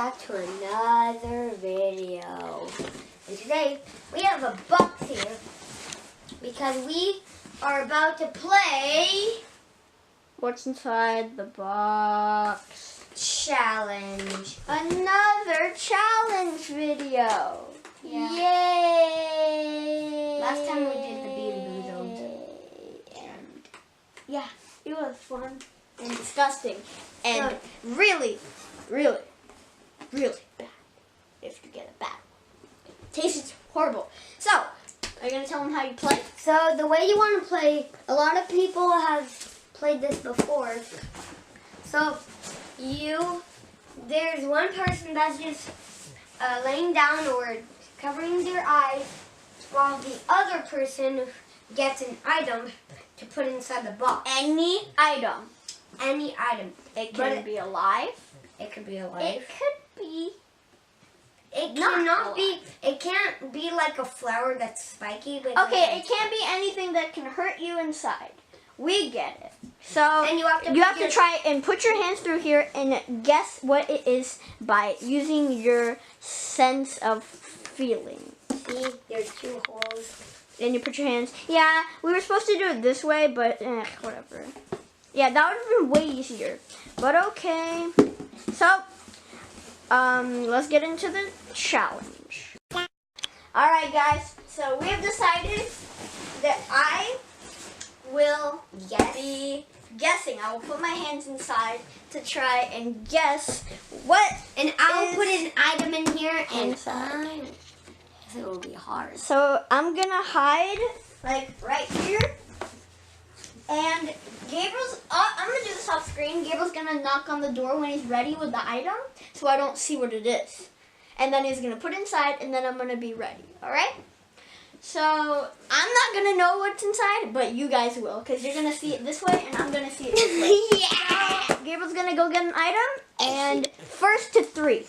back to another video. And today we have a box here because we are about to play What's inside the box? challenge. Another challenge video. Yeah. Yay! Last time we did the Bean Boozled. And yeah, it was fun and disgusting and really bad if you get it bad. It tastes horrible. So, are you gonna tell them how you play? So the way you want to play, a lot of people have played this before. So there's one person that's just laying down or covering their eyes while the other person gets an item to put inside the box. Any item. Any item. It can be alive. It could be alive. It could be. It not cannot alive. be. It can't be like a flower that's spiky. But Okay, it can't be anything that can hurt you inside. We get it. So And you have to try and put your hands through here and guess what it is by using your sense of feeling. See, there's 2 holes. Then you put your hands. Yeah, we were supposed to do it this way, but whatever. Yeah, that would have been way easier. But okay. So, let's get into the challenge. Alright guys, so we have decided that I will be guessing. I will put my hands inside to try and guess what. And I'll put an item in here inside. It will be hard. So I'm gonna hide like right here. And Gabriel's, I'm gonna do this off screen. Gabriel's gonna knock on the door when he's ready with the item, so I don't see what it is. And then he's gonna put it inside, and then I'm gonna be ready, all right? So I'm not gonna know what's inside, but you guys will, because you're gonna see it this way, and I'm gonna see it this way. Yeah! So Gabriel's gonna go get an item, and first to 3.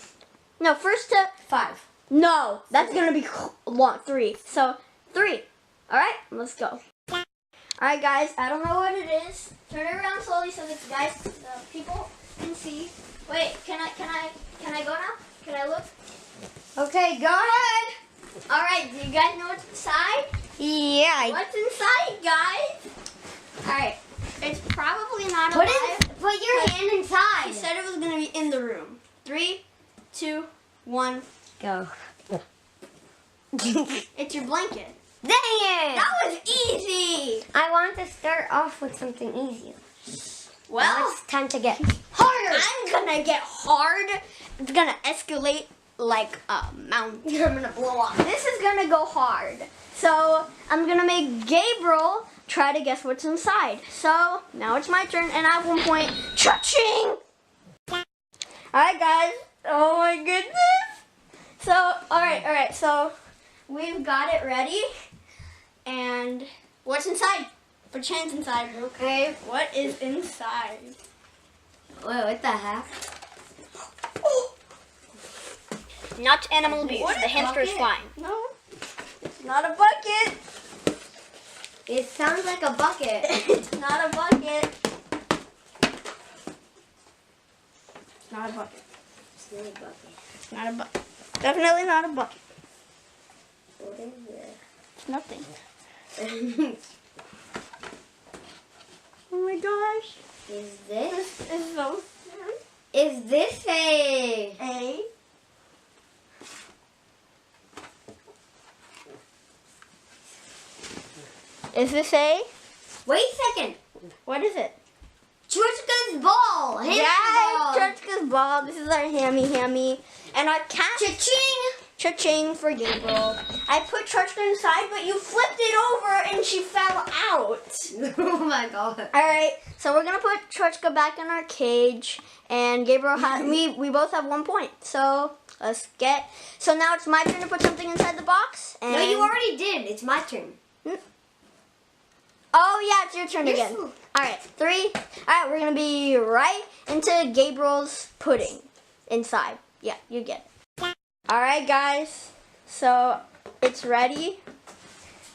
No, first to 5. No, that's gonna be long. 3. So 3. All right, let's go. All right, guys. I don't know what it is. Turn it around slowly so that the people can see. Wait, can I go now? Can I look? Okay, go ahead. All right. Do you guys know what's inside? Yeah. What's inside, guys? All right. It's probably not alive. Put your hand inside. He said it was gonna be in the room. 3, 2, 1. Go. It's your blanket. Dang it! That was easy. I want to start off with something easier. Well, now it's time to get harder. I'm gonna get hard. It's gonna escalate like a mountain. I'm gonna blow up. This is gonna go hard. So I'm gonna make Gabriel try to guess what's inside. So now it's my turn, and I have 1 point. Cha-ching! All right, guys. Oh my goodness. So all right. So we've got it ready. And what's inside? Put your hands inside. Okay. What is inside? Wait, what the heck? Oh. Not animal abuse. What, The hamster is bucket? flying. No, it's not a bucket. It sounds like a bucket. It's not a bucket. It's not a bucket. It's not a bucket. It's not a bucket. Definitely not a bucket. What is it? It's nothing. Oh my gosh. Is this? This is so scary. Is this a? Is this a? Wait a second. What is it? Churchka's ball. Hamster ball. Churchka's ball. This is our hammy. And our cat. Cha-ching. Cha-ching for Gabriel. I put Churchka inside, but you flipped it over and she fell out. Oh my god. Alright, so we're gonna put Churchka back in our cage, and Gabriel we both have 1 point. So let's get. So now it's my turn to put something inside the box. And No, you already did. It's my turn. Oh yeah, it's your turn again. Alright, 3. Alright, we're gonna be right into Gabriel's pudding inside. Yeah, you get it. Alright guys, so it's ready.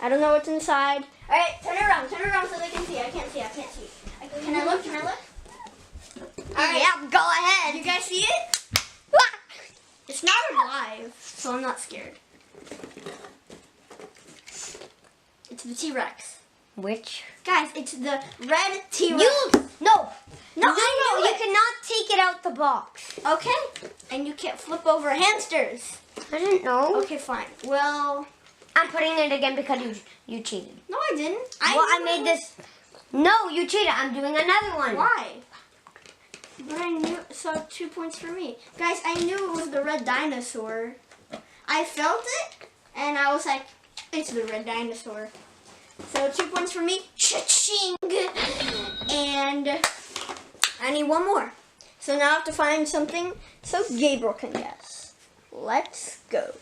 I don't know what's inside. Alright, turn it around so they can see. I can't see. Can I look? Alright. Yeah, go ahead. You guys see it? It's not alive, so I'm not scared. It's the T-Rex. Which? Guys, it's the red T-Rex. No, No, I know. You cannot take it out the box. Okay. And you can't flip over hamsters. I didn't know. Okay, fine. Well, I'm putting it again because you cheated. no, I didn't. I made this. No, you cheated. I'm doing another one. Why? But I knew, so 2 points for me. Guys, I knew it was the red dinosaur. I felt it, and I was like, it's the red dinosaur. So 2 points for me. Cha-ching! And I need one more. So now I have to find something so Gabriel can guess. Let's go.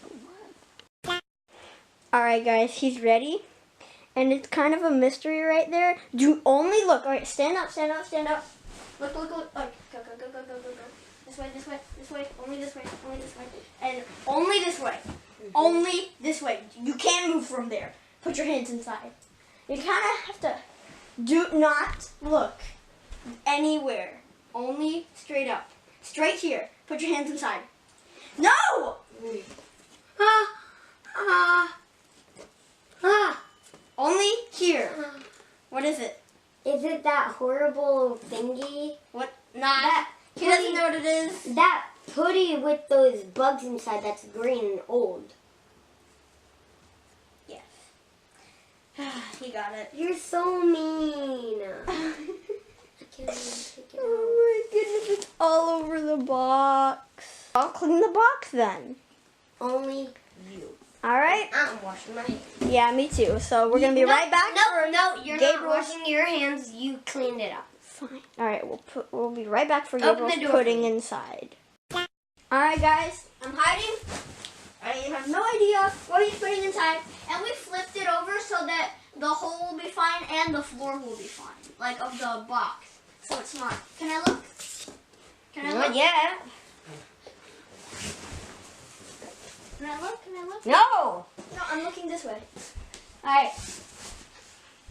Alright guys, he's ready. And it's kind of a mystery right there. Do only look. Alright, stand up, stand up, stand up. Look, look, look. Oh, go, go, go, go, go, go, go. This way, this way, this way, only this way, only this way. And only this way. Only this way. You can't move from there. Put your hands inside. You kind of have to do not look anywhere. Only straight up. Straight here. Put your hands inside. No! Only here. What is it? Is it that horrible thingy? What? Nah. He doesn't know what it is. That hoodie with those bugs inside that's green and old. Yes. He got it. You're so mean. I can't even take it out. Oh my goodness, it's all over the box. I'll clean the box then. Only you. Alright? I'm washing my hands. Yeah, me too. So we're going to be right back. No, you're Gabriel's- not washing your hands. You cleaned it up. Fine. Alright, we'll be right back for Open the Gabriel's door. pudding inside. Alright guys, I'm hiding. I have no idea what he's putting inside. And we flipped it over so that the hole will be fine and the floor will be fine. Like of the box. So it's not. Can I look? Can I look? Not yet. Can I look? Can I look? No. No, I'm looking this way. Alright.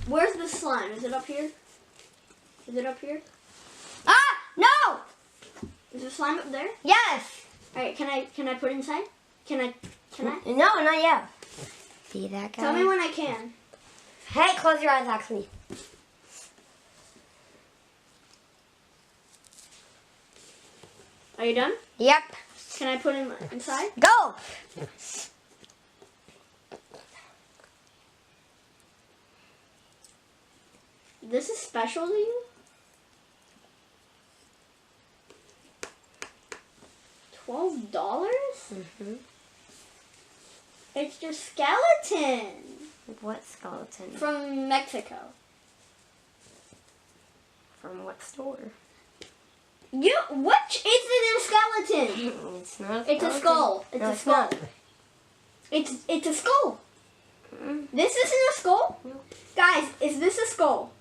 Where's the slime? Is it up here? Is it up here? Ah, no. Is the slime up there? Yes. Alright, can I put it inside? Can I? No, not yet. See that guy? Tell me when I can. Hey, close your eyes, actually. Are you done? Yep. Can I put him inside? Go. This is special to you? $12? Mm-hmm. It's your skeleton What skeleton? from Mexico. From what store? Which is it a skeleton? It's not. It's a skull. It's No, a it's skull. not. It's a skull. Mm. This isn't a skull? No. Guys, is this a skull?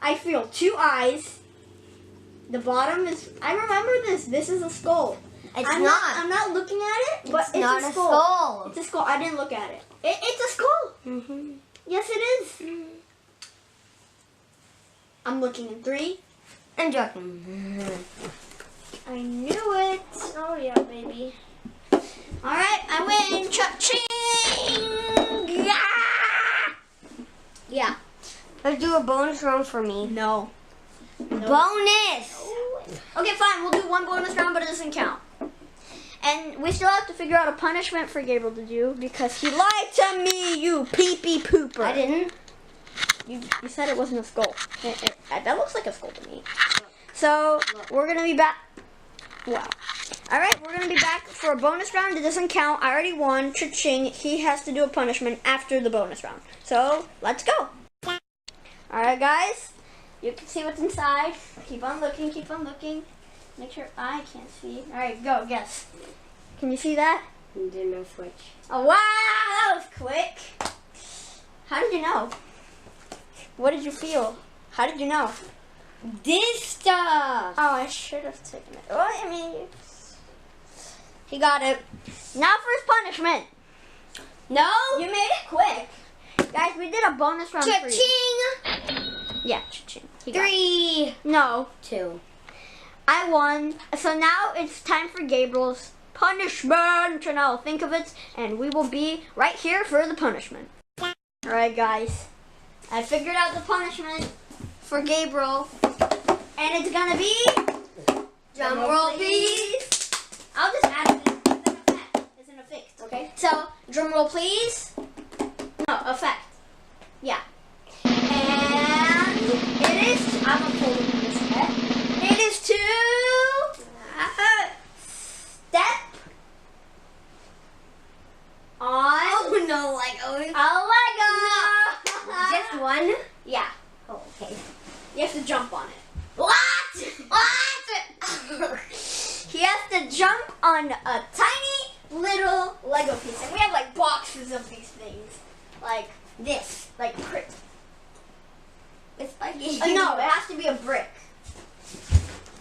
I feel 2 eyes. The bottom is, I remember this. This is a skull. It's I'm not. I'm not looking at it, but It's it's not a a skull. skull. It's a skull. I didn't look at it. It's a skull. Mm-hmm. Yes, it is. I'm looking in 3. I'm joking. I knew it. Oh, yeah, baby. All right, I win. Cha-ching! Yeah! Yeah. Let's do a bonus round for me. No. Bonus! Okay, fine. We'll do one bonus round, but it doesn't count. And we still have to figure out a punishment for Gabriel to do because he lied to me, you pee-pee pooper. I didn't. You said it wasn't a skull. That looks like a skull to me. So, we're going to be back. Wow. Alright, we're going to be back for a bonus round. It doesn't count. I already won. Cha-ching. He has to do a punishment after the bonus round. So, let's go. Alright, guys. You can see what's inside. Keep on looking. Keep on looking. Make sure I can't see. Alright, go. Guess. Can you see that? You didn't know switch. Oh, wow. That was quick. How did you know? What did you feel? How did you know? This stuff. Oh, I should have taken it. Oh, I mean, he got it. Now for his punishment. No. You made it quick. Guys, we did a bonus round for you. Cha-ching. Yeah, cha-ching. He got it. 3, No, 2. I won. So now it's time for Gabriel's punishment. And I'll think of it, and we will be right here for the punishment. Alright, guys. I figured out the punishment for Gabriel, and it's gonna be drum roll, please. I'll just add it as an effect. As an effect. Okay. So, drum roll, please. No, effect. Yeah. And it is. I'm gonna pull this head. It is to step on. Oh no, Lego. A Lego. Just one? Yeah. Oh, okay. You have to jump on it. What? What? He has to jump on a tiny little Lego piece. And we have like boxes of these things. Like this. Like crit. It's spiky. No, it has to be a brick.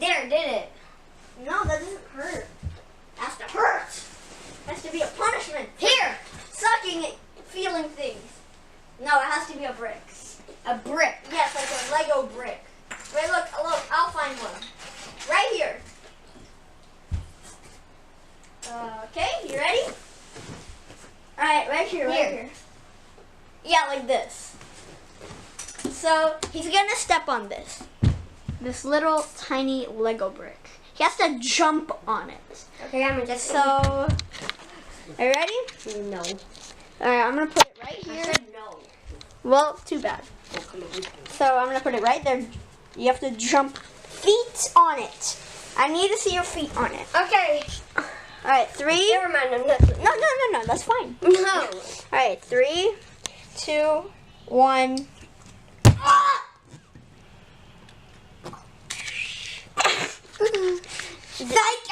There, did it. No, that doesn't hurt. It has to hurt. It has to be a punishment. Here. Sucking it, feeling things. No, it has to be a brick. A brick. Yes, like a Lego brick. Wait, look, I'll find one. Right here. Okay, you ready? Alright, right here, right here. Yeah, like this. So, he's gonna step on this. This little tiny Lego brick. He has to jump on it. Okay, I'm gonna just So, are you ready? no. Alright, I'm gonna put it right here. I said no. Well, too bad. Oh, come on. So I'm gonna put it right there. You have to jump feet on it. I need to see your feet on it. Okay. All right, 3. Never mind. I'm not. No, that's fine. No. All right, 3, 2, 1. Ah!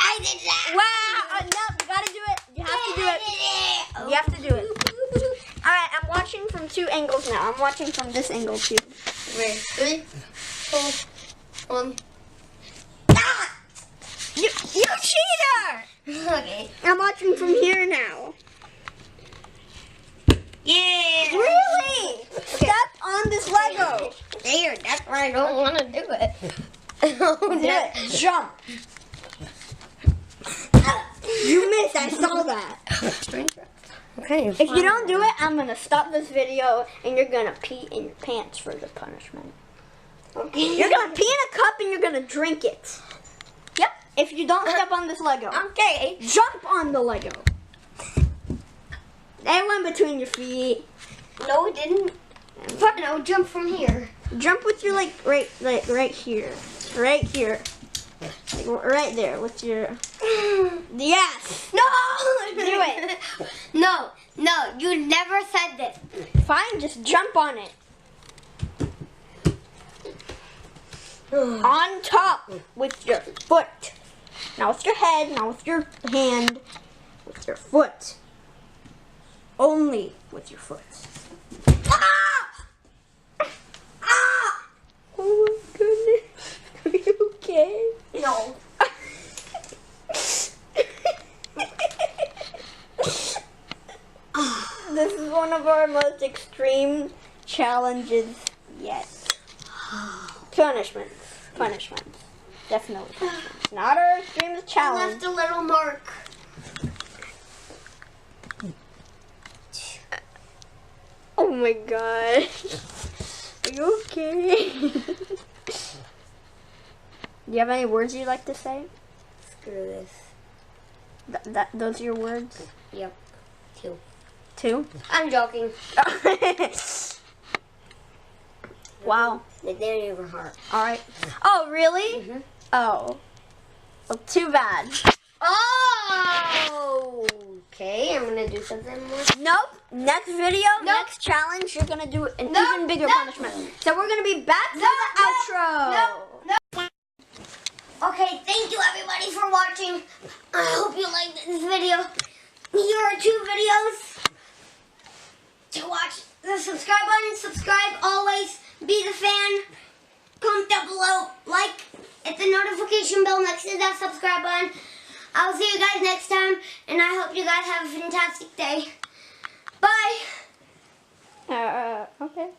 I did that. Wow! No, you gotta do it. You have to do it. You have to do it. All right, I'm watching from 2 angles now. I'm watching from this angle too. Wait. 3, 4, 1. Ah! You cheater! Okay. I'm watching from here now. Yeah. Really? Step on this Lego. There. That's why I don't want to do it. Do it. Jump. You missed. I saw that. Okay. If you don't do it, I'm gonna stop this video and you're gonna pee in your pants for the punishment. Okay. You're gonna pee in a cup and you're gonna drink it. Yep. If you don't step on this Lego. Okay. Jump on the Lego. That went between your feet. No, it didn't. But no, jump from here. Jump with your right here. Right here. Like, right there with your. Yes. No. Do it. No. You never said this. Fine. Just jump on it. On top with your foot. Not with your head, not with your hand, with your foot. Only with your foot. Ah! Ah! Oh my goodness. Are you okay? No. This is one of our most extreme challenges yet. Punishments. Definitely punishments. Not our extremest I challenge. left a little mark. Oh my god. Are you okay? Do you have any words you'd like to say? Screw this. Those are your words? Yep. 2. 2? I'm joking. Wow. They didn't even hurt. Alright. Oh, really? Mm-hmm. Oh. Well, too bad. Oh! Okay, I'm gonna do something more. Nope. Next video, next challenge, you're gonna do an even bigger punishment. So we're gonna be back for the outro. Okay, thank you everybody for watching. I hope you liked this video. Here are 2 videos to watch. The subscribe button, subscribe always, be the fan. Comment down below, like, hit the notification bell next to that subscribe button. I'll see you guys next time, and I hope you guys have a fantastic day. Bye. Okay.